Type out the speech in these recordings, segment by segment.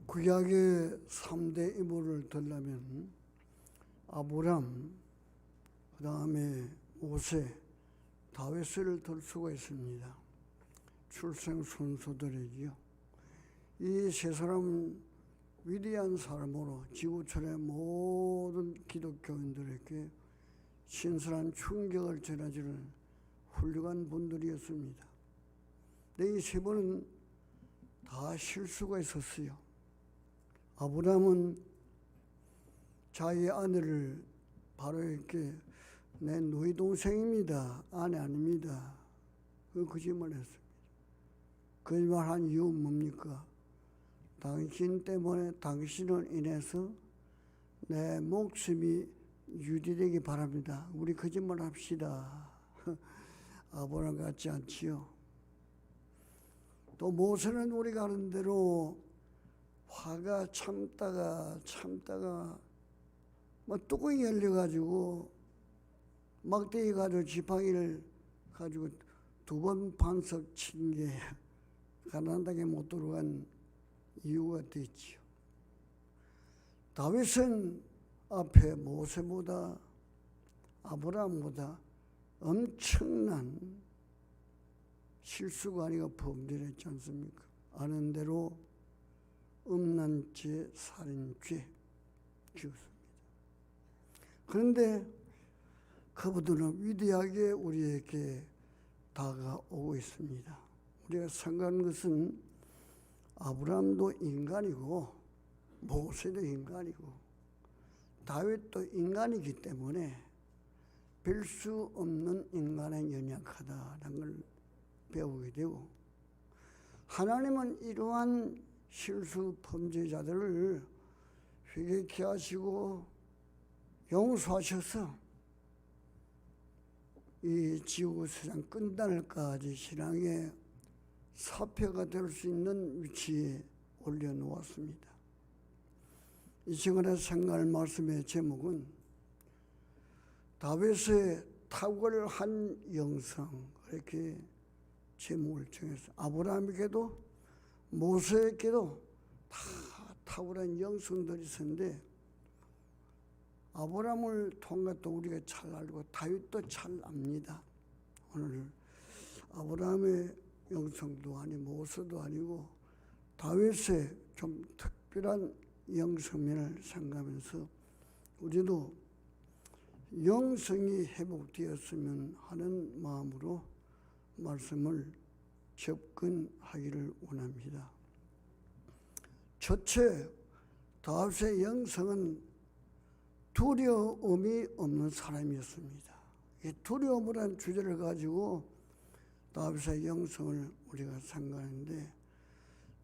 구약의 3대 인물을 들려면 아브람, 그 다음에 모세, 다윗을 들 수가 있습니다. 출생 순서들이지요. 이 세 사람은 위대한 사람으로 지구촌의 모든 기독교인들에게 신선한 충격을 전해주는 훌륭한 분들이었습니다. 근데 이 세 분은 다 실수가 있었어요. 아브람은 자기 아내를 바로 이렇게 내 누이 동생입니다, 아내 아닙니다, 그 거짓말했습니다. 거짓말한 이유는 뭡니까? 당신 때문에, 당신을 인해서 내 목숨이 유지되기 바랍니다. 우리 거짓말합시다. 아브람 같지 않지요. 또 모세는 우리가 아는 대로 화가 참다가 막 뚜껑이 열려가지고 막대기 가지고 지팡이를 가지고 2번 반석 친 게 가나안 땅에 못 들어간 이유가 됐지요. 다윗은 앞에 모세보다 아브라함보다 엄청난 실수가 아니고 범죄를 했지 않습니까? 아는 대로 음란죄, 살인죄 지었습니다. 그런데 그분들은 위대하게 우리에게 다가오고 있습니다. 우리가 생각하는 것은 아브라함도 인간이고 모세도 인간이고 다윗도 인간이기 때문에 별 수 없는 인간의 연약하다라는 걸 배우게 되고, 하나님은 이러한 실수 범죄자들을 회개케 하시고 용서하셔서 이 지구 세상 끝날까지 신앙의 사표가 될 수 있는 위치에 올려놓았습니다. 이 시간에 생각할 말씀의 제목은 다윗의 탁월한 영성, 이렇게 제목을 정해서 아브라함에게도 모세에게도 다 탁월한 영성들이 있었는데, 아브라함을 통해서 우리가 잘 알고 다윗도 잘 압니다. 오늘 아브라함의 영성도 아니고 모세도 아니고 다윗의 좀 특별한 영성면을 생각하면서 우리도 영성이 회복되었으면 하는 마음으로 말씀을 접근하기를 원합니다. 첫째, 다윗의 영성은 두려움이 없는 사람이었습니다. 이 두려움이라는 주제를 가지고 다윗의 영성을 우리가 생각하는데,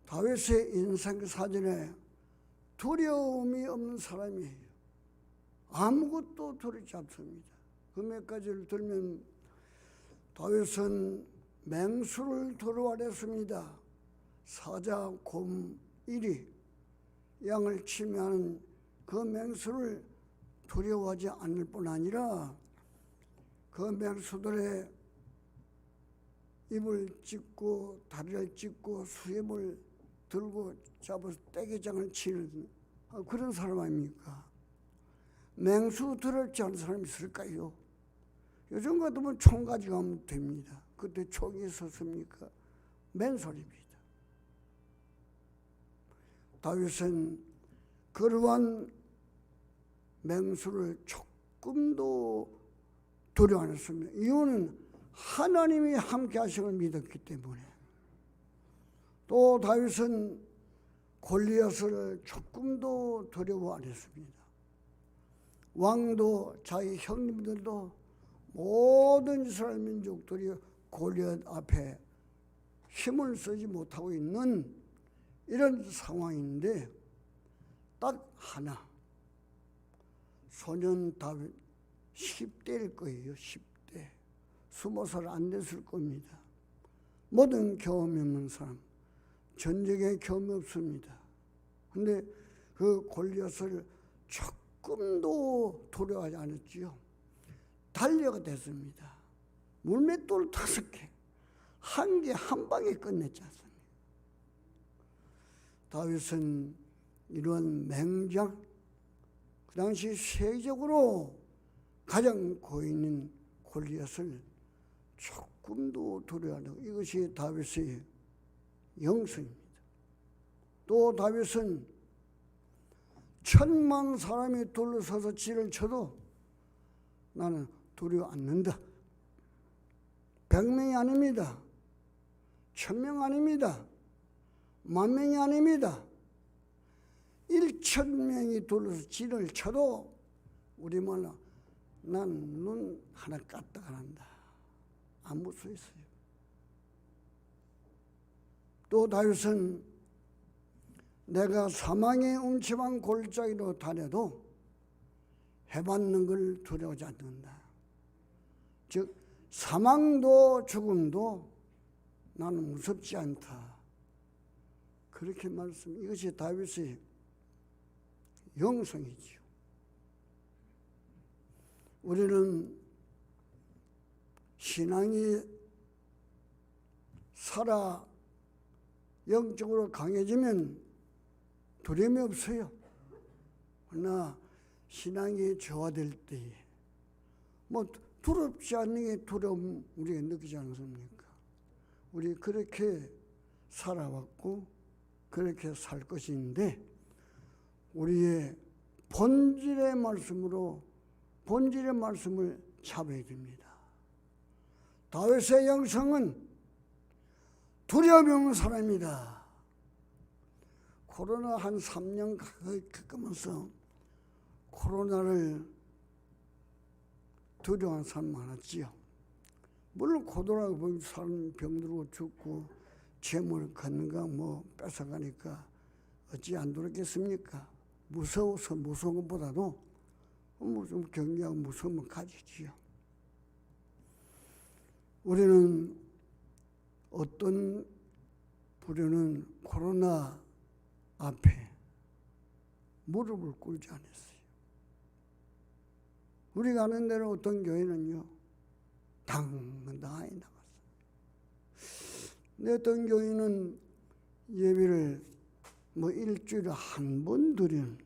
다윗의 인생 사전에 두려움이 없는 사람이에요. 아무것도 두렵지 않습니다. 그 몇 가지를 들면 다윗은 맹수를 두려워했습니다. 사자, 곰, 이리, 양을 치면 그 맹수를 두려워하지 않을 뿐 아니라 그 맹수들의 입을 찢고 다리를 찢고 수염을 들고 잡아서 떼개장을 치는 그런 사람 아닙니까? 맹수 두렵지 않은 사람이 있을까요? 요즘 같으면 총 가지고 가면 됩니다. 그때 총이 있었습니까? 맨소리입니다. 다윗은 그러한 맹수를 조금도 두려워 안 했습니다. 이유는 하나님이 함께 하심을 믿었기 때문에. 또 다윗은 골리앗을 조금도 두려워 안 했습니다. 왕도 자기 형님들도 모든 이스라엘 민족들이 골리앗 앞에 힘을 쓰지 못하고 있는 이런 상황인데, 딱 하나, 소년 다윗 10대일 거예요. 10대 20살 안 됐을 겁니다. 모든 경험이 없는 사람, 전쟁에 경험이 없습니다. 근데 그 골리앗을 조금도 두려워하지 않았지요. 달려가 됐습니다. 물맷돌 5개, 한 개 한 방에 끝냈지 않습니까? 다윗은 이런 맹장, 그 당시 세계적으로 가장 고인인 골리앗을 조금도 두려워하지 않고, 이것이 다윗의 영성입니다. 또 다윗은 1000만 사람이 둘러서서 진을 쳐도 나는 두려워 않는다. 100명이 아닙니다. 1000명 아닙니다. 10,000명이 아닙니다. 1000명이 둘러서 진을 쳐도 우리말로 난 눈 하나 까딱 안 한다. 안 무서웠어요. 또 다윗은 내가 사망의 음침한 골짜기로 다녀도 해받는 걸 두려워하지 않는다. 즉 사망도 죽음도 나는 무섭지 않다. 그렇게 말씀. 이것이 다윗의 영성이지요. 우리는 신앙이 살아 영적으로 강해지면 두려움이 없어요. 그러나 신앙이 저하될 때에 뭐 두렵지 않는 게 두려움 우리가 느끼지 않습니까? 우리 그렇게 살아왔고 그렇게 살 것인데 우리의 본질의 말씀을 잡아야 됩니다. 다윗의 영성은 두려움이 없는 사람이다. 코로나 한 3년 가까이 겪으면서 코로나를 두려워하는 사람 많았지요. 물론 코로나가 보면 사람 병들고 죽고 재물 건강 뭐 뺏어가니까 어찌 안 두렵겠습니까? 무서워서 무서운 것보다도 좀 경계하고 무서움을 가지지요. 우리는 어떤 부류는 코로나 앞에 무릎을 꿇지 않았어요. 우리가 아는 대로 어떤 교회는요, 당당하게 나갔어요. 근데 어떤 교회는 예배를 뭐 일주일에 한 번 드리는,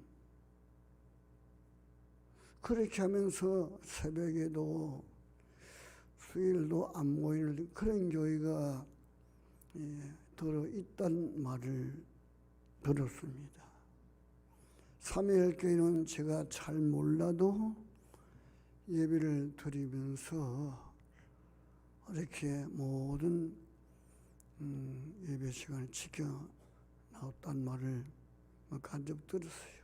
그렇게 하면서 새벽에도 수요일도 안 모이는 그런 교회가 들어있다는 말을 들었습니다. 삼위일교회는 제가 잘 몰라도 예배를 드리면서 이렇게 모든 예배 시간을 지켜 나왔다는 말을 간접 들었어요.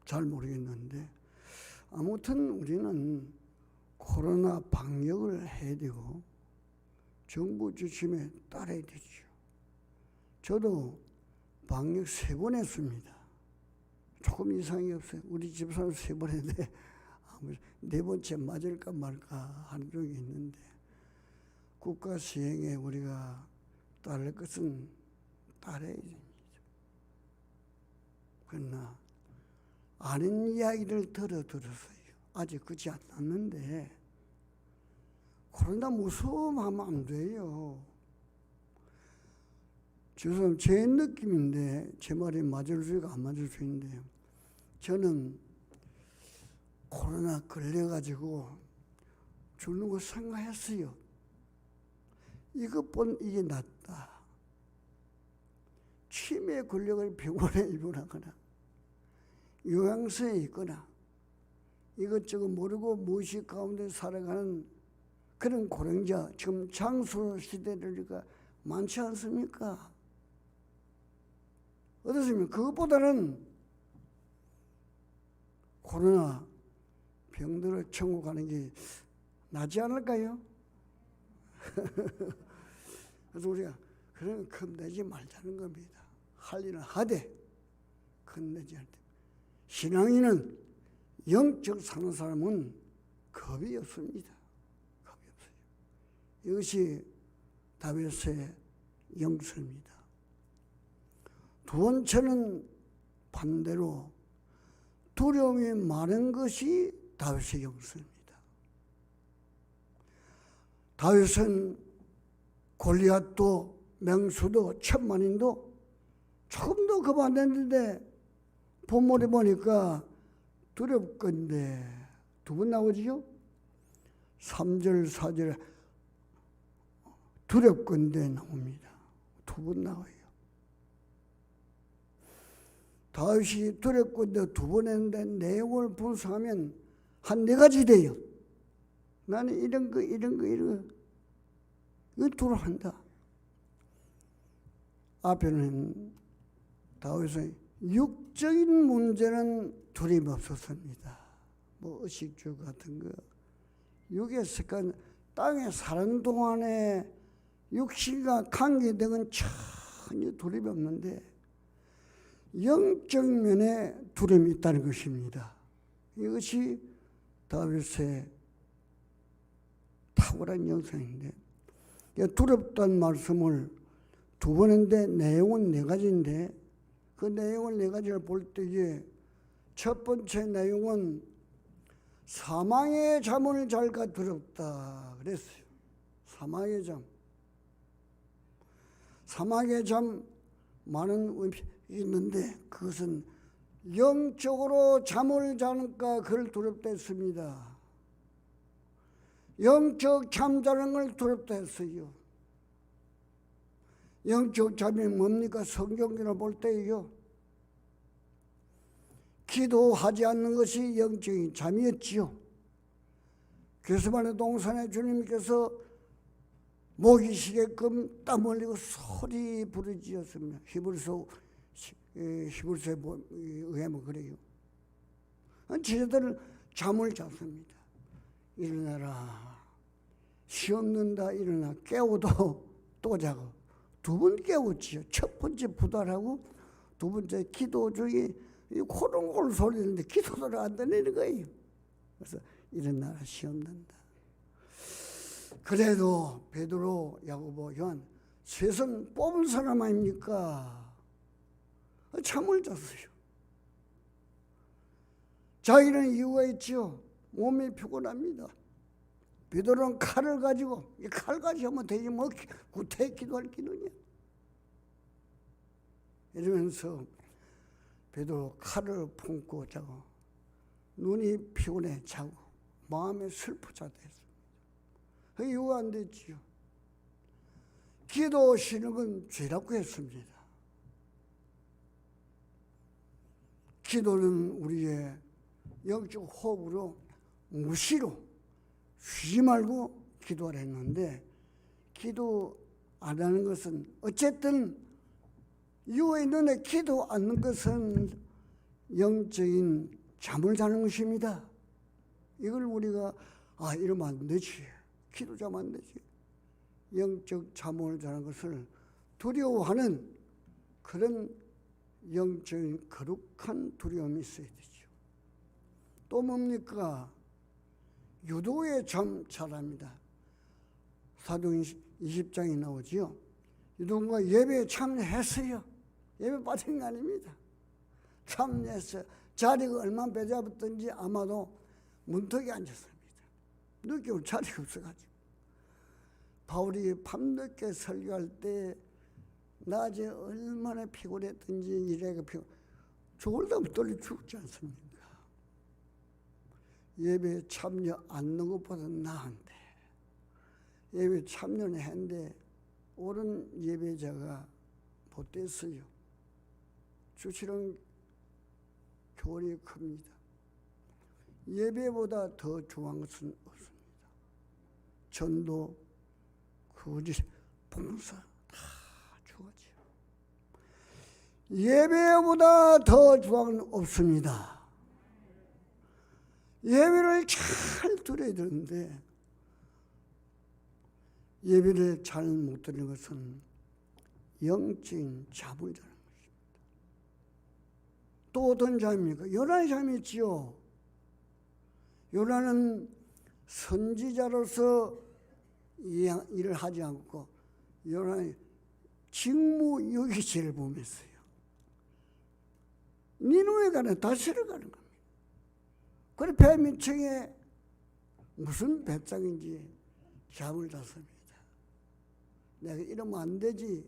잘 모르겠는데 아무튼 우리는 코로나 방역을 해야 되고 정부 지침에 따라야 되죠. 저도 방역 3번 했습니다. 조금 이상이 없어요. 우리 집사람 3번 했는데 4번째 맞을까 말까 하는 적이 있는데 국가 시행에 우리가 따를 것은 따라야 됩니다. 그러나 아는 이야기를 들었어요. 아직 그렇지 않았는데 코로나 무서워하면 안 돼요. 죄송합니다. 제 느낌인데 제 말이 맞을 수 있고 안 맞을 수 있는데 저는 코로나 걸려가지고 죽는 거 생각했어요. 이것보다 이게 낫다. 치매에 걸려서 병원에 입원하거나 요양소에 있거나 이것저것 모르고 무의식 가운데 살아가는 그런 고령자, 지금 장수 시대가 많지 않습니까? 어떻습니까? 그것보다는 코로나 병들어 천국 가는 게 낫지 않을까요? 그래서 우리가 그런 겁내지 말자는 겁니다. 할 일은 하되 겁내지 않되. 신앙인은 영적 사는 사람은 겁이 없습니다. 겁이 없어요. 이것이 다윗의 영성입니다. 두 번째는 반대로 두려움이 많은 것이 다윗의 영성입니다. 다윗은 골리앗도 맹수도 천만인도 조금도 겁 안 됐는데 본문에 보니까 두렵건대 두 번 나오지요. 3절 4절 두렵건대 나옵니다. 두 번 나와요. 다윗이 두렵건대 두 번 했는데 내용을 분석하면 한 4가지 돼요. 나는 이런 거 이거 두려워한다. 앞에는 다윗의 육적인 문제는 두려움 없었습니다. 뭐 의식주 같은 거, 육의 습관, 땅에 사는 동안에 육신과 관계된 건 전혀 두려움이 없는데 영적 면에 두려움이 있다는 것입니다. 이것이 다윗의 탁월한 영성인데, 두렵다는 말씀을 두 번 했는데 내용은 4가지인데 그 내용을 4가지를 볼 때에 첫 번째 내용은 사망의 잠을 잘까 두렵다 그랬어요. 사망의 잠. 사망의 잠 많은 의미가 있는데 그것은 영적으로 잠을 자는가 그걸 두렵다 했습니다. 영적 잠자는 걸 두렵다 했어요. 영적 잠이 뭡니까? 성경이나 볼 때요. 기도하지 않는 것이 영적인 잠이었지요. 게세마네 동산에 주님께서 목이 쉬게끔 땀 흘리고 소리 부르짖었습니다. 히브리서에 의하면 그래요. 제자들은 잠을 잤습니다. 일어나라. 쉬었는다 일어나. 깨워도 또 자고. 2번 깨웠지요. 첫 번째 부활하고 두 번째 기도 중에 코롱코롱 소리 듣는데 기도 소리가 안 들리는 거예요. 그래서 일어나라 쉬었는다. 그래도 베드로, 야고보, 요한 세상 뽑은 사람 아닙니까? 잠을 잤어요. 자기는 이유가 있죠. 몸이 피곤합니다. 베드로는 칼을 가지고 이 칼까지 하면 되지 뭐 구태 기도할 기도냐. 이러면서 베드로 칼을 품고 자고 눈이 피곤해 자고 마음에 슬프자 됐습니다. 그 이유가 안 됐지요. 기도 쉬는 건 죄라고 했습니다. 기도는 우리의 영적 호흡으로 무시로 쉬지 말고 기도를 했는데 기도 안 하는 것은 어쨌든 이유가 있는데 기도 않는 것은 영적인 잠을 자는 것입니다. 이걸 우리가 이러면 안 되지. 기도 자면 안 되지. 영적 잠을 자는 것을 두려워하는 그런 영적인 거룩한 두려움이 있어야 되죠. 또 뭡니까? 유도의 점 잘합니다. 사도행 20장에 나오지요. 유도가 예배에 참여했어요. 예배 빠진 거 아닙니다. 참여했어요. 자리가 얼마나 배잡았던지 아마도 문턱에 앉았습니다. 늦게 올 자리가 없어가지고. 바울이 밤늦게 설교할 때 낮에 얼마나 피곤했던지 이래가 졸다면 떨려 죽지 않습니까? 예배에 참여 않는 것보다 나은데 예배 참여는 했는데 옳은 예배자가 못됐어요. 주시는 교훈이 큽니다. 예배보다 더 중요한 것은 없습니다. 전도, 구제, 봉사 다 중요하죠. 예배보다 더 중요한 건 없습니다. 예배를 잘 드려야 되는데 예배를 잘 못 드리는 것은 영적인 잠을 자는 것입니다. 또 어떤 잠입니까? 요나의 잠이 있지요. 요나는 선지자로서 일을 하지 않고 요나의 직무유기죄를 범했어요. 니느웨 가는 다시를 가는 겁니다. 그래 배 밑층에 무슨 배짱인지 잠을 잤습니다. 내가 이러면 안 되지.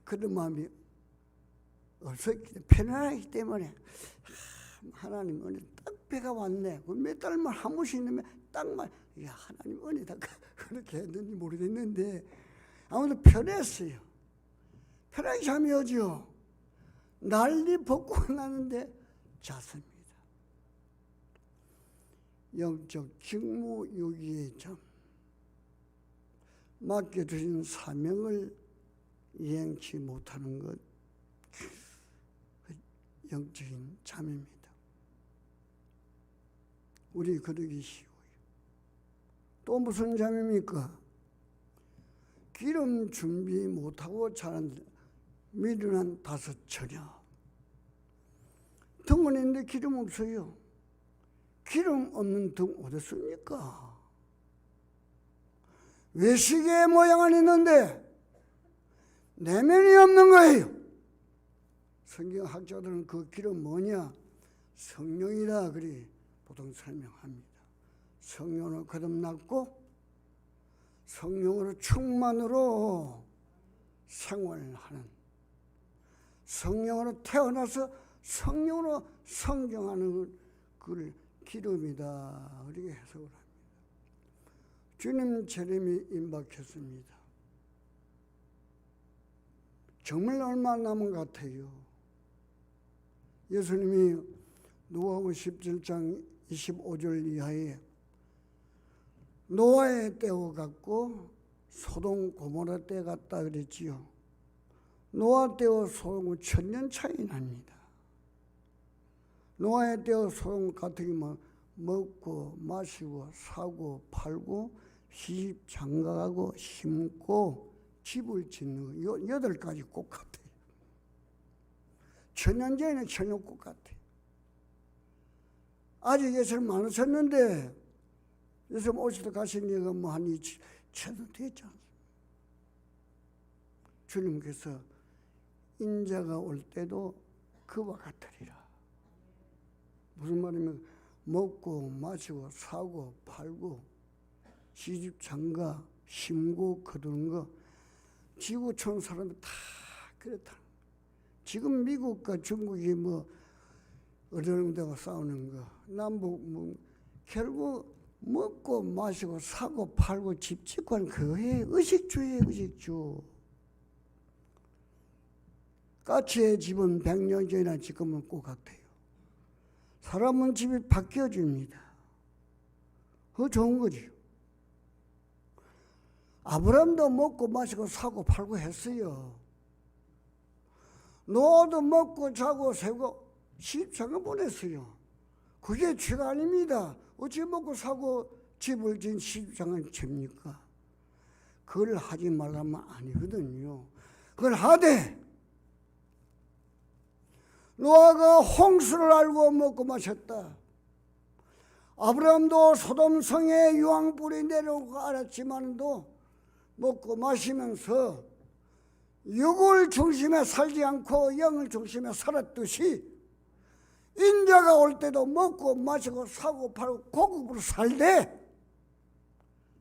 그런 마음이 없었기 편안하기 때문에 하나님 은혜 딱 배가 왔네. 몇 달만 한 번씩 넣으면 딱만 야 하나님 은혜다 그렇게 했는지 모르겠는데 아무튼 편했어요. 편하게 잠이 오죠. 난리 벗고 나는데 잤습니다. 영적 직무유기의 잠. 맡겨주신 사명을 이행치 못하는 것, 영적인 잠입니다. 우리 그러기 쉬워요. 또 무슨 잠입니까? 기름 준비 못하고 자는 미련한 다섯 처녀. 등은 있는데 기름 없어요. 기름 없는 등 어디 있습니까? 외식의 모양은 있는데 내면이 없는 거예요. 성경학자들은 그 기름 뭐냐? 성령이다 그리 보통 설명합니다. 성령으로 거듭났고 성령으로 충만으로 생활하는, 성령으로 태어나서 성령으로 성경하는 그걸 기름이다 그렇게 해석을 합니다. 주님 재림이 임박했습니다. 정말 얼마 남은 것 같아요. 예수님이 누가복음 17장 25절 이하에 노아의 때와 같고 소돔 고모라 때 같다 그랬지요. 노아 때와 소돔은 1000년 차이 납니다. 노아의 때와 소돔 같으면 먹고 마시고 사고 팔고 시집 장가가고 심고 집을 짓는 거 8가지 꽃 같아요. 1000년 전에는 천년꽃 같아요. 아직 예수님 많으셨는데 예수님 오시다 가신 지가 한 2000년 됐지 않습니까? 주님께서 인자가 올 때도 그와 같으리라. 무슨 말이면 먹고 마시고 사고 팔고 시집 장가 심고 거두는 거 지구촌 사람들 다 그렇다. 지금 미국과 중국이 어려운 데가 싸우는 거 남북 결국 먹고 마시고 사고 팔고 집 짓고 하는 그게 의식주의예요. 의식주. 까치의 집은 100년 전이나 지금은 꼭 같아요. 사람은 집이 바뀌어집니다. 그거 좋은 거죠. 아브라함도 먹고 마시고 사고 팔고 했어요. 노아도 먹고 자고 새고 시집장가 보냈어요. 그게 죄가 아닙니다. 어찌 먹고 사고 집을 지은 시집장가는 죄입니까? 그걸 하지 말라면 아니거든요. 그걸 하되 노아가 홍수를 알고 먹고 마셨다. 아브라함도 소돔성에 유황불이 내려오고 알았지만도 먹고 마시면서 육을 중심에 살지 않고 영을 중심에 살았듯이 인자가 올 때도 먹고 마시고 사고 팔고 고급으로 살되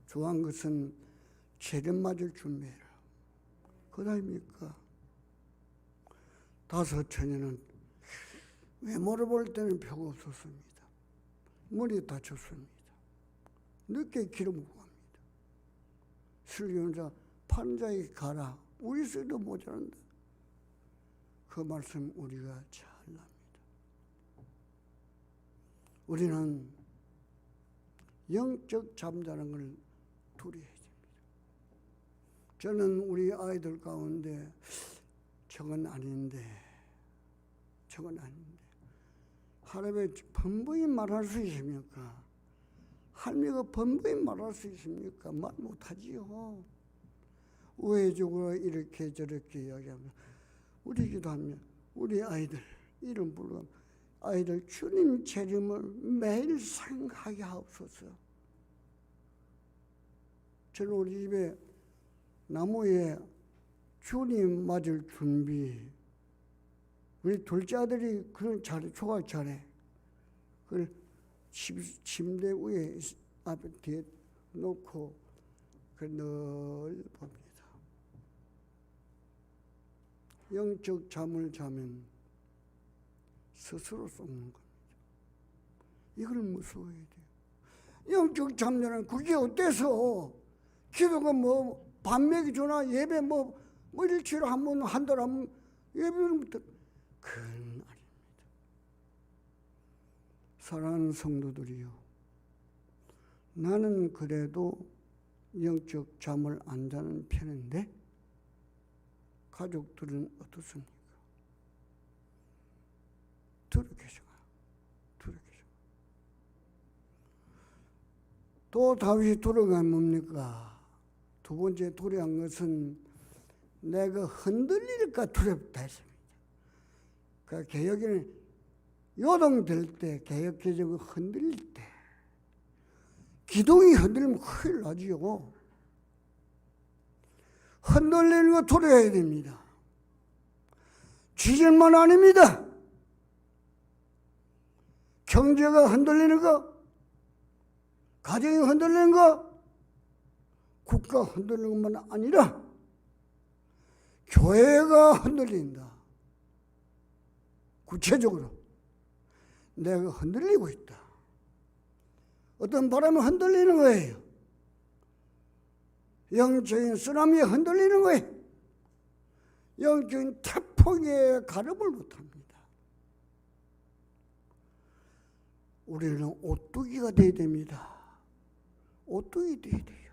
중요한 것은 재림 맞을 준비해라. 그것 아닙니까? 다섯 처녀는 외모를 볼 때는 표가 없었습니다. 머리 다쳤습니다. 늦게 기름 부고 갑니다. 슬기운자 판자에 가라. 우리 쓰도 모자란다. 그 말씀 우리가 잘 납니다. 우리는 영적 잠자는 걸 두려워해야 됩니다. 저는 우리 아이들 가운데 저건 아닌데 하나님의 번번이 말할 수 있습니까? 할미가 번번이 말할 수 있습니까? 말 못하지요. 우회적으로 이렇게 저렇게 이야기하면 우리 기도하면 우리 아이들 이름 부르면 아이들 주님 재림을 매일 생각하게 하옵소서. 저는 우리 집에 나무에 주님 맞을 준비 우리 둘째 아들이 그런 잘해, 조각 잘해. 그걸 침대 위에 앞에 뒤에 놓고 늘 봅니다. 영적 잠을 자면 스스로 쏟는 겁니다. 이걸 무서워해야 돼요. 영적 잠자는 그게 어때서 기도가 뭐 반맥이 주나 예배 뭐 일주일에 한 번 한 달 한 번 예배는 그건 아닙니다. 사랑하는 성도들이요, 나는 그래도 영적 잠을 안 자는 편인데 가족들은 어떻습니까? 두렵겠어요. 또 다윗이 두려운 뭡니까? 두 번째 두려운 것은 내가 흔들릴까 두렵다 했습니다. 그러니까 개혁에는 요동될 때, 개혁개정이 흔들릴 때, 기둥이 흔들리면 큰일 나지요. 흔들리는 거 두려워해야 됩니다. 쥐질만 아닙니다. 경제가 흔들리는 거, 가정이 흔들리는 거, 국가 흔들리는 것만 아니라 교회가 흔들린다. 구체적으로 내가 흔들리고 있다. 어떤 바람에 흔들리는 거예요. 영적인 쓰나미에 흔들리는 거예요. 영적인 태풍에 가름을 못합니다. 우리는 오뚜기가 돼야 됩니다. 오뚜기 돼야 돼요.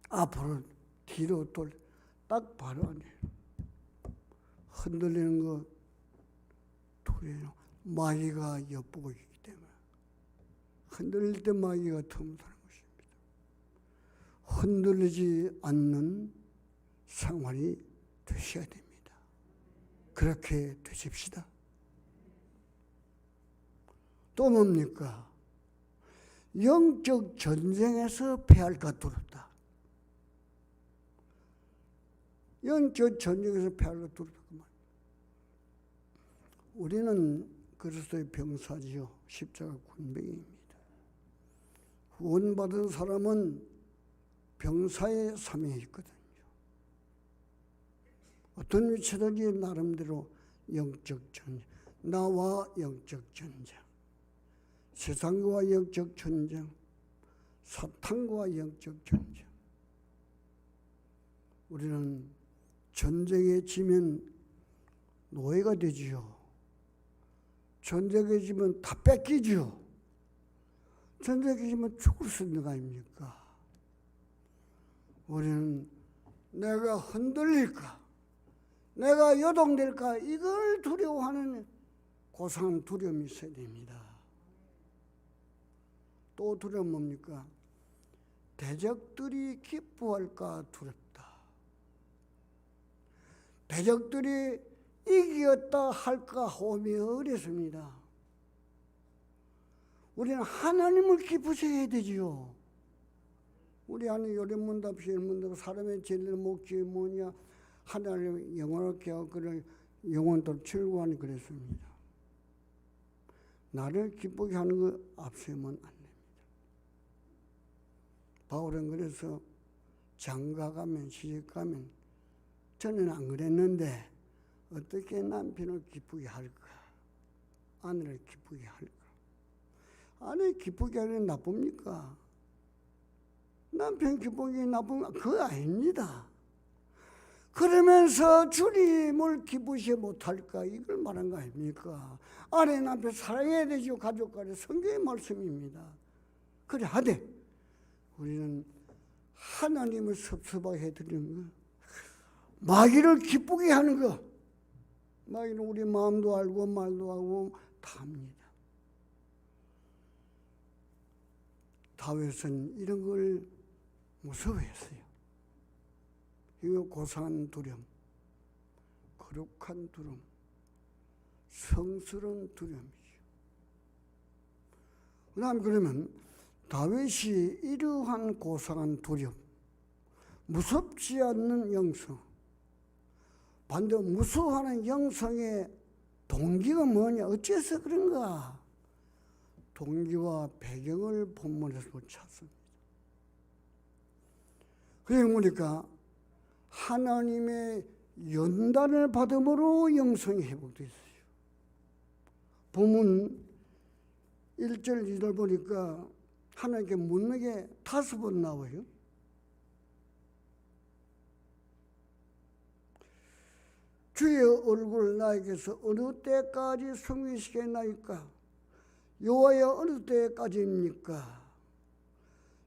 앞으로 뒤로 딱 바로 아니에요. 흔들리는 거 두려워요. 마귀가 엿보고 있기 때문에 흔들릴 때 마귀가 틈타는 것입니다. 흔들리지 않는 생활이 되셔야 됩니다. 그렇게 되십시다. 또 뭡니까? 영적 전쟁에서 패할까 두렵다. 영적 전쟁에서 패할까 두렵다. 우리는 그리스도의 병사지요. 십자가 군병입니다. 구원받은 사람은 병사의 사명이 있거든요. 어떤 위치든지 나름대로 영적 전쟁, 나와 영적 전쟁, 세상과 영적 전쟁, 사탄과 영적 전쟁. 우리는 전쟁에 지면 노예가 되지요. 전쟁에 지면 다 뺏기지요. 전쟁에 지면 죽을 수 있는 거 아닙니까? 우리는 내가 흔들릴까, 내가 요동될까, 이걸 두려워하는 고상한 두려움이 있어야 됩니다. 또 두려움 뭡니까? 대적들이 기뻐할까 두렵다. 대적들이 이겼다 할까 하오며 어렵습니다. 우리는 하나님을 기쁘셔야 되지요. 우리 안에 요리문답시 일문답 사람의 진리의 목적이 뭐냐? 하나님을 영원하게 하고 그를 영원토록 즐거워하니 그랬습니다. 나를 기쁘게 하는 거 앞세우면 안 됩니다. 바울은 그래서 장가가면 시집가면 저는 안 그랬는데 어떻게 남편을 기쁘게 할까? 아내를 기쁘게 할까? 아내 기쁘게 하는 게 나쁩니까? 남편 기쁘게 나쁘면 그거 아닙니다. 그러면서 주님을 기쁘시게 못할까? 이걸 말한 거 아닙니까? 아내 남편 사랑해야 되죠. 가족 간에 성경의 말씀입니다. 그래 하되 우리는 하나님을 섭섭하게 해드리는 거, 마귀를 기쁘게 하는 거, 마귀는 우리 마음도 알고 말도 하고 다 합니다. 다윗은 이런 걸 무서워했어요. 이거 고상한 두려움, 거룩한 두려움, 성스러운 두려움이죠. 그 다음 그러면 다윗이 이러한 고상한 두려움, 무섭지 않는 영성, 반대로 무서워하는 영성의 동기가 뭐냐? 어째서 그런가? 동기와 배경을 본문에서 찾습니다. 그래 보니까 하나님의 연단을 받음으로 영성이 회복됐어요. 본문 1절 2절 보니까 하나님께 묻는 게 5번 나와요. 주의 얼굴을 나에게서 어느 때까지 숨기시겠나이까? 여호와여 어느 때까지입니까?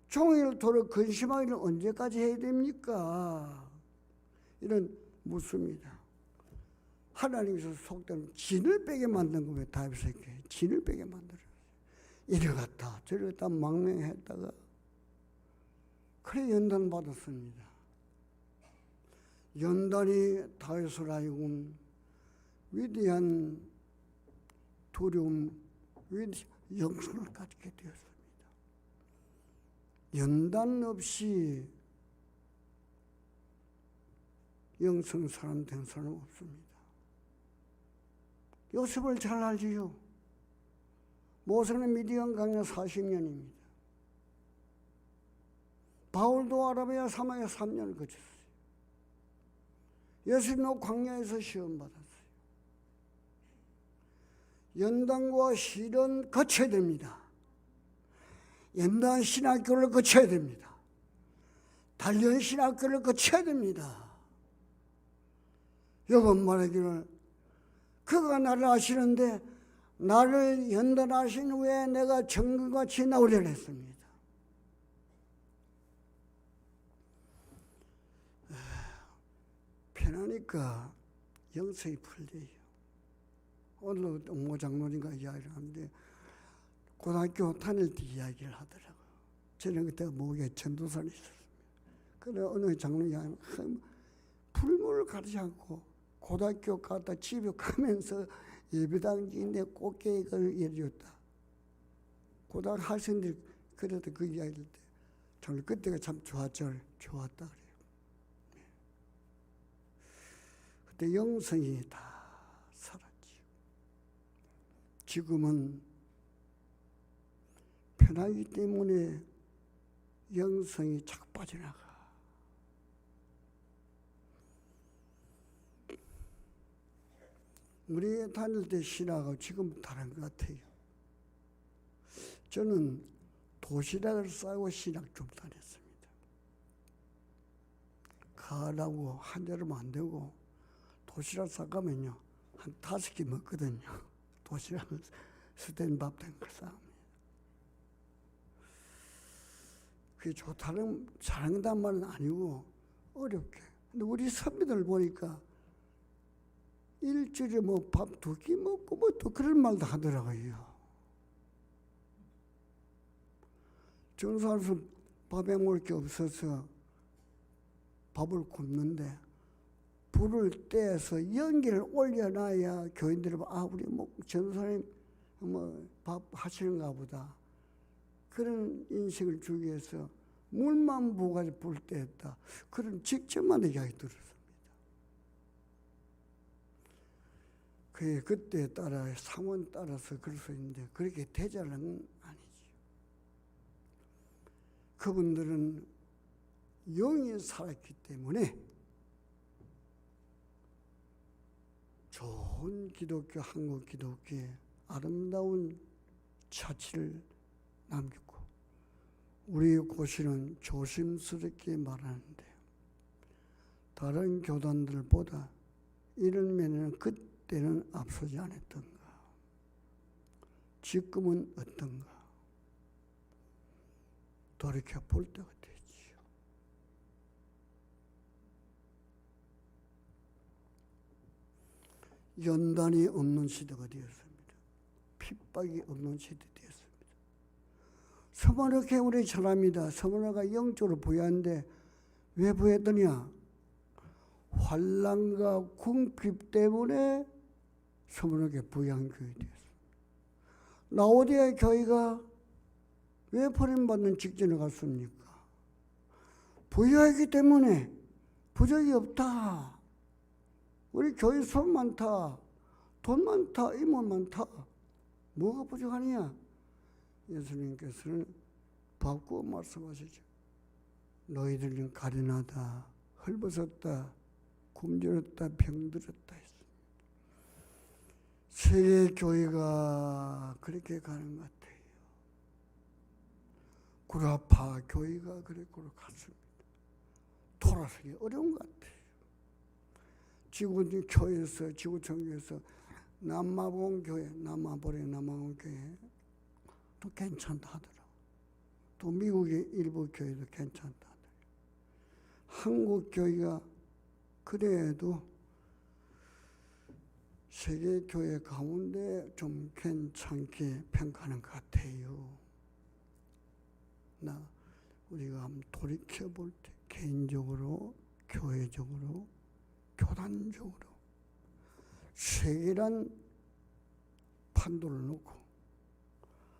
종일토록 근심하기를 언제까지 해야 됩니까? 이런 묻습니다. 하나님께서 속되는 진을 빼게 만든 거예요. 다윗에게 진을 빼게 만들어요. 이리 갔다 저리 갔다 망명했다가 그래 연단 받았습니다. 연단이 다윗을 하여금 위대한 두려움, 영성을 가지게 되었습니다. 연단 없이 영성 사람 된 사람 없습니다. 요셉을 잘 알지요. 모세는 미디안 광야 40년입니다. 바울도 아라비아 사막에 3년을 거쳤어요. 예수님도 광야에서 시험 받았어요. 연단과 시련 거쳐야 됩니다. 연단 신학교를 거쳐야 됩니다. 단련 신학교를 거쳐야 됩니다. 여러분 말하기를 그가 나를 아시는데 나를 연단하신 후에 내가 정금같이 나오려 했습니다. 편하니까 영성이 풀려요. 오늘 모 장로님과 이야기를 하는데 고등학교 다닐 때 이야기를 하더라고요. 저는 그때 목에 전도사를 있었습니다. 그래 어느 장로님이 풀무를 가르치 않고 고등학교 갔다 집에 가면서 예배당인데 꽃게를 예줬다. 고등학교 학생들이 그래도 그 이야기를 때 저는 그때가 참 좋았다 그래요. 그때 영성이 다 살았지요. 지금은 편하기 때문에 영성이 자꾸 빠져나가. 우리 다닐 때 신학하고 지금 다른 것 같아요. 저는 도시락을 싸고 신학 좀 다녔습니다. 가라고 한 대로만 안 되고 도시락 싸가면요 한 5개 먹거든요. 도시락은 스탠밥 된 걸 싸갑니다. 그게 좋다는 잘한다는 말은 아니고 어렵게. 근데 우리 선비들 보니까 일주일에 뭐 밥 2끼 먹고 뭐 또 그런 말도 하더라고요. 전사에서 밥에 먹을 게 없어서 밥을 굽는데 불을 떼서 연기를 올려놔야 교인들이 우리 뭐 전사님 뭐 밥 하시는가 보다. 그런 인식을 주기 위해서 물만 부어가지고 불 떼었다. 그런 직접만 이야기 들었습니다. 그때 따라 상황 따라서 그럴 수 있는데 그렇게 대자는 아니지. 그분들은 영이 살았기 때문에 좋은 기독교, 한국 기독교의 아름다운 자취를 남겼고 우리 고시는 조심스럽게 말하는데 다른 교단들보다 이런 면에는 그때는 앞서지 않았던가. 지금은 어떤가. 돌이켜 볼 때가 되지요. 연단이 없는 시대가 되었습니다. 핍박이 없는 시대 되었습니다. 서머너께 우리 잘합니다. 서머너가 영적으로 부여한데 왜 부여했더냐? 환난과 궁핍 때문에 서머너께 부여한 교회 되었습니다. 라오디아 교회가 왜 버림받는 직전에 갔습니까? 부여하기 때문에 부족이 없다. 우리 교회 손 많다. 돈 많다. 임원 많다. 뭐가 부족하느냐? 예수님께서는 바꾸어 말씀하시죠. 너희들은 가련하다, 헐벗었다, 굶주렸다 병들었다 했습니다. 세계 교회가 그렇게 가는 것 같아요. 구라파 교회가 그렇게 갔습니다. 돌아서기 어려운 것 같아요. 지구교회에서 지구촌교회에서 남아봉 교회, 남아봉 교회 또 괜찮다 하더라. 또 미국의 일부 교회도 괜찮다 하더라. 한국 교회가 그래도 세계 교회 가운데 좀 괜찮게 평가하는 것 같아요. 우리가 한번 돌이켜 볼 때 개인적으로, 교회적으로, 교단적으로 세계란 판도를 놓고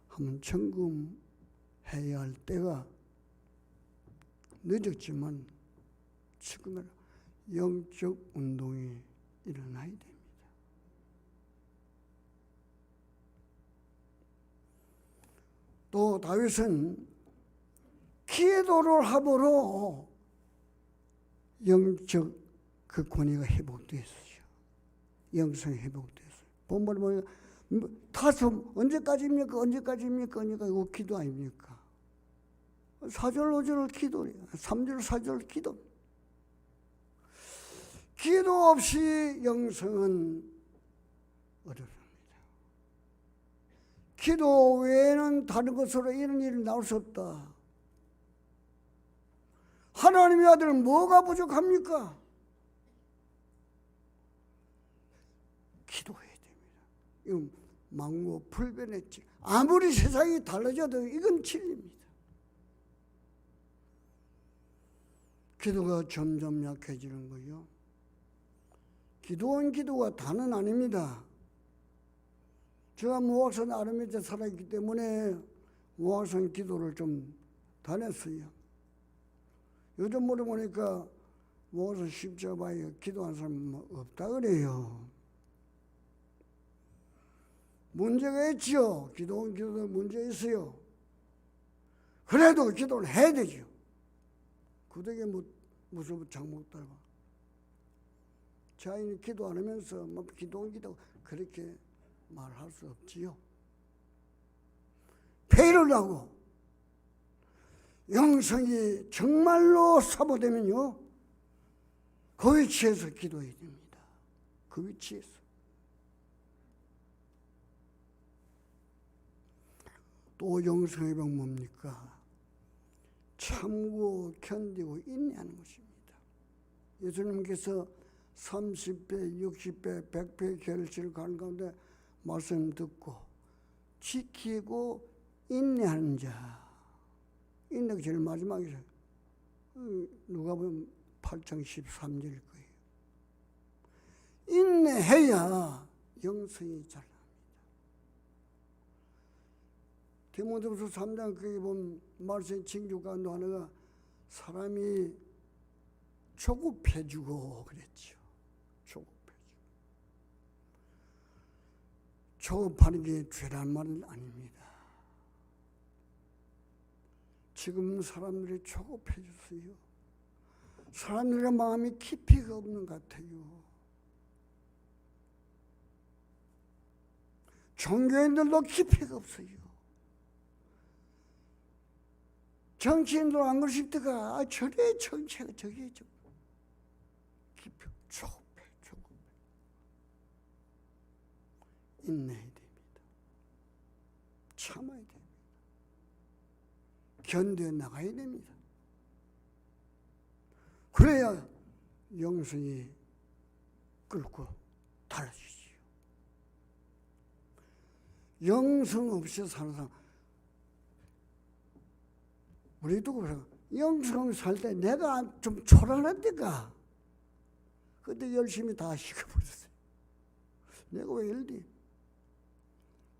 한번 점검해야 할 때가 늦었지만 지금은 영적 운동이 일어나야 됩니다. 또 다윗은 기도를 함으로 영적 그 권위가 회복됐어요. 영성이 회복됐어요. 본문을 보면 다소 언제까지입니까? 이거 기도 아닙니까? 4절 5절 기도예요. 3절 4절 기도. 기도 없이 영성은 어렵습니다. 기도 외에는 다른 것으로 이런 일이 나올 수 없다. 하나님의 아들은 뭐가 부족합니까? 기도해야 됩니다. 이건 망고불변했지. 아무리 세상이 달라져도 이건 진리입니다. 기도가 점점 약해지는 거요. 기도가 다는 아닙니다. 제가 모학산 아르메니아 살아있기 때문에 모학산 기도를 좀 다녔어요. 요즘 물어보니까 모학산 십자가에 기도한 사람 없다 그래요. 문제가 있죠. 기도도 문제 있어요. 그래도 기도를 해야 되죠. 그덕에 무슨 장목 달고 자인이 기도 안 하면서 기도 그렇게 말할 수 없지요. 폐를 하고 영성이 정말로 사모되면요, 그 위치에서 기도해야 됩니다. 그 위치에서. 또 영성의 병 뭡니까? 참고 견디고 인내하는 것입니다. 예수님께서 30배, 60배, 100배 결실을 가는 가운데 말씀 듣고 지키고 인내하는 자. 인내가 제일 마지막이죠. 누가 보면 8장 13절일 거예요. 인내해야 영성이 자랍니다. 디모데후서 3장 거기 보면 말씀 징조 가운데 하나가 사람이 조급해지고 그랬죠. 조급하는 게 죄란 말은 아닙니다. 지금 사람들이 조급해졌어요. 사람들의 마음이 깊이가 없는 것 같아요. 종교인들도 깊이가 없어요. 정치인도 안 그러십니까? 저래 정치가 저게 좀 깊이 조급해. 인내해야 됩니다. 참아야 됩니다. 견뎌 나가야 됩니다. 그래야 영성이 끓고 달라지지요. 영성 없이 사는 사람, 우리도 그래요. 영성 살 때 내가 좀 초라한데가 그때 열심히 다 시켜버렸어요. 내가 왜 이러니?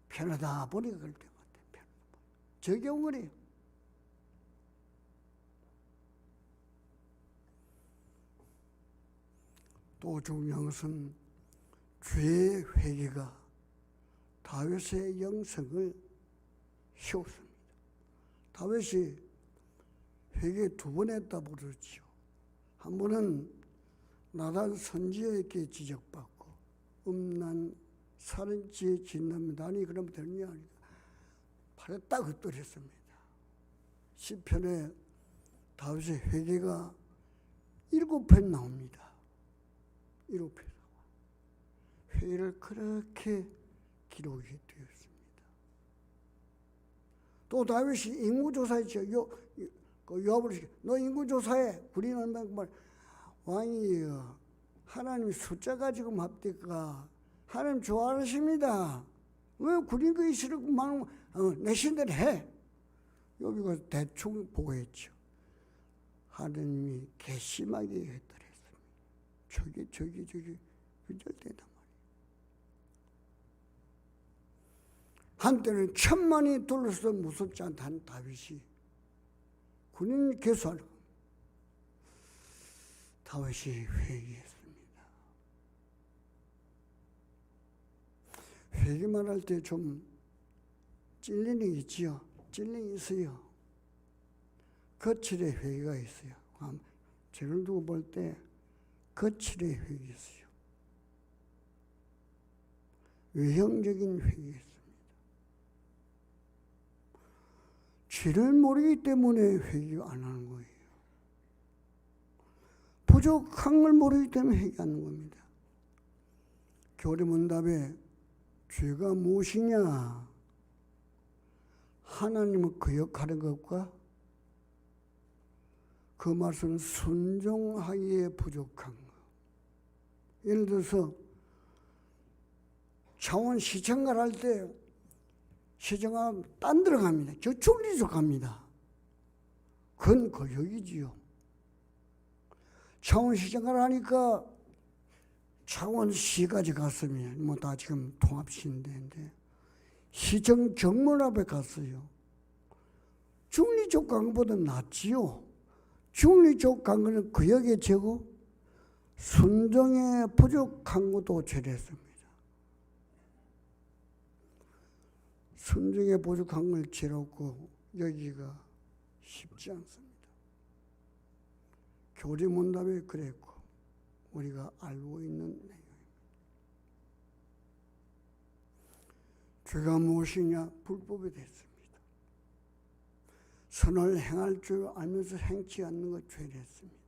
편하다 보니까 그럴 때 같아. 적용을 해요. 또 중요한 것은 죄의 회개가 다윗의 영성을 세웠습니다. 다윗이 회개 2번 했다고 그러죠. 한 번은 나단 선지자에게 지적받고 음란 살인죄 짓는다. 아니 그러면 되느냐? 바로 딱 흩어졌습니다. 시편에 다윗의 회개가 7편 나옵니다. 7편. 회개를 그렇게 기록이 되어 있습니다. 또 다윗이 인구조사했죠. 요압을 너 인구조사해. 군인은 말 왕이 하나님 숫자 가지고 합니까? 하나님 좋아하십니다. 왜 군인 그 있으려고 내 신대로 해. 요압이가 대충 보고했죠. 하나님이 괘씸하게 했더랬습니다. 저기 그절대단 말이에요. 한때는 1000만이 둘러서 무섭지 않다는 다윗이 군인 개수하는 다윗이 회개했습니다. 회개만 할 때 좀 찔리는 게 있지요. 찔리는 게 있어요. 거칠의 회개가 있어요. 죄를 두고 볼 때 거칠의 회개가 있어요. 외형적인 회개가 있습니다. 죄를 모르기 때문에 회개 안 하는 거예요. 부족한 걸 모르기 때문에 회개하는 겁니다. 교리문답에 죄가 무엇이냐? 하나님을 거역하는 것과 그 말씀은 순종하기에 부족한 것. 예를 들어서 창원 시청갈 할 때 시청하면 딴 데로 갑니다. 저 줄리서 갑니다. 그건 거역이지요. 창원시청을 하니까 창원시까지 갔습니다. 뭐 다 지금 통합시인데 시청 정문 앞에 갔어요. 중리 쪽 간 것보다 낫지요. 중리 쪽 간 거는 거역의 죄고 순종에 부족한 것도 죄랬습니다. 순종에 부족한 걸 죄롭고 여기가 쉽지 않습니다. 교리문답에 그랬고 우리가 알고 있는 내용입니다. 죄가 무엇이냐? 불법이 됐습니다. 선을 행할 줄 알면서 행치 않는 것 죄랬습니다.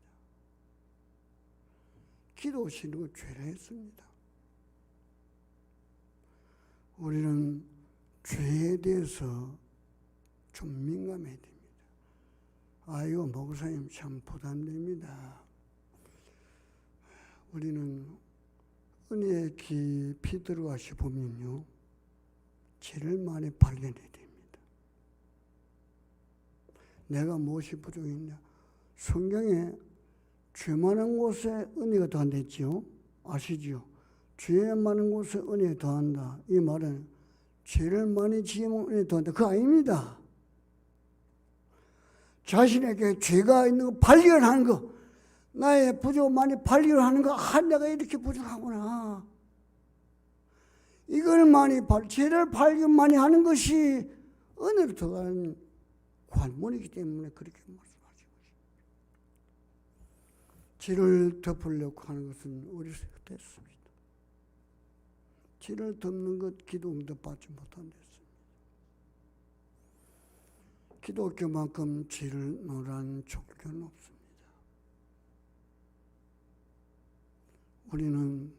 기도 쉬는 것 죄랬습니다. 우리는 죄에 대해서 좀 민감해야 됩니다. 아이고 목사님 참 부담됩니다. 우리는 은혜에 깊이 들어가시 보면요, 죄를 많이 발견해야 됩니다. 내가 무엇이 부족했냐? 성경에 죄 많은 곳에 은혜가 더한댔지요. 아시지요? 죄 많은 곳에 은혜가 더한다. 이 말은 죄를 많이 지으면 은혜 더한다. 그거 아닙니다. 자신에게 죄가 있는 거 발견하는 거, 나의 부족을 많이 발견하는 거, 내가 이렇게 부족하구나. 이걸 많이 죄를 발견 많이 하는 것이 은혜로 들어가는 관문이기 때문에 그렇게 말씀하신 것입니다. 죄를 덮으려고 하는 것은 어리석겠습니다. 죄를 덮는 것 기도 응답받지 못한 데습니다. 기독교만큼 죄를 노란 종교는 없습니다. 우리는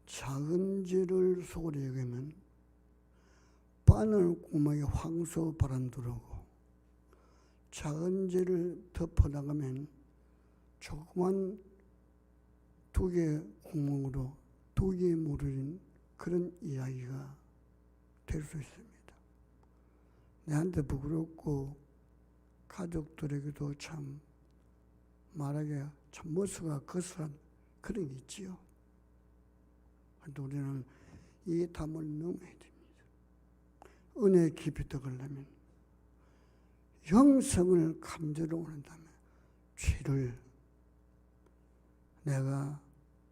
작은 죄를 속으로 여기면 바늘 구멍에 황소 바람 들어오고, 작은 죄를 덮어나가면 조그만 2개 구멍으로 2개의 물을 그런 이야기가 될 수 있습니다. 내한테 부끄럽고 가족들에게도 참 말하기가 참 머스가 거슬한 그런 게 있지요. 그런데 우리는 이 담을 넘어야 됩니다. 은혜의 깊이 들어가려면, 영성을 감지로 원한다면 죄를 내가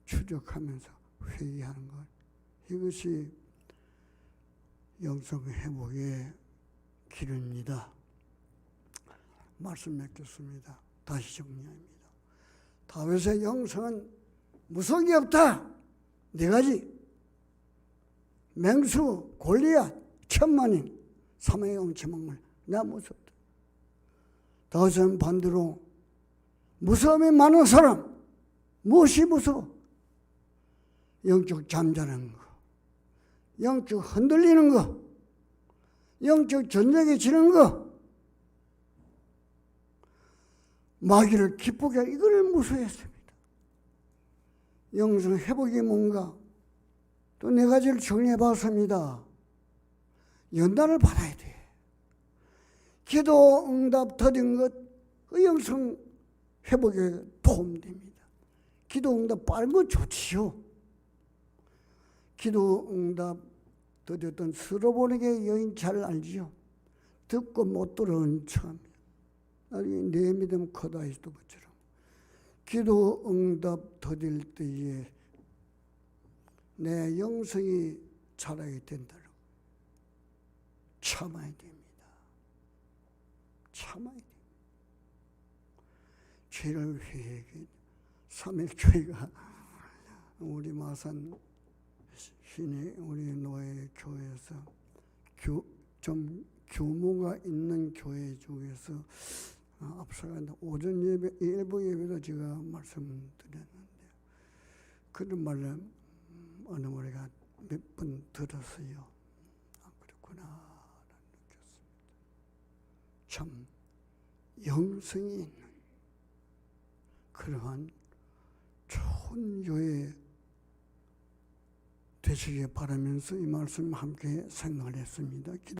추적하면서 회개하는 것, 이것이 영성 회복의 길입니다. 말씀 맺겠습니다. 다시 정리합니다. 다윗의 영성은 무서운 게 없다. 네 가지. 맹수, 골리앗, 천만인, 사망의 엄청물. 나 무섭다. 다윗은 반대로 무서움이 많은 사람. 무엇이 무서워? 영적 잠자는 거, 영적 흔들리는 거, 영적 전쟁에 지는 거, 마귀를 기쁘게 하는 이걸 무서워했습니다. 영성 회복이 뭔가? 또 네 가지를 정리해 봤습니다. 연단을 받아야 돼. 기도 응답 더딘 것, 그 영성 회복에 도움됩니다. 기도 응답 빠른 건 좋지요. 기도 응답 더뎠던 스로보닉의 여인 잘 알지요. 듣고 못 들어온 참. 나중에 내 믿음 커다 했던 것처럼 기도 응답 더딜 때에 내 영성이 자라게 된다고 참아야 됩니다. 참아야 됩니다. 죄를 회개해. 3일교회가 우리 마산 신의 우리 노예 교회에서 좀 규모가 있는 교회 중에서 앞서간다. 오전 예배, 일부 예배도 제가 말씀드렸는데 그런 말을 어느 우리가 몇 번 들었어요. 그렇구나 느꼈습니다. 참 영성이 있는 그러한 좋은 교회 되시길 바라면서 이 말씀 함께 생각을 했습니다.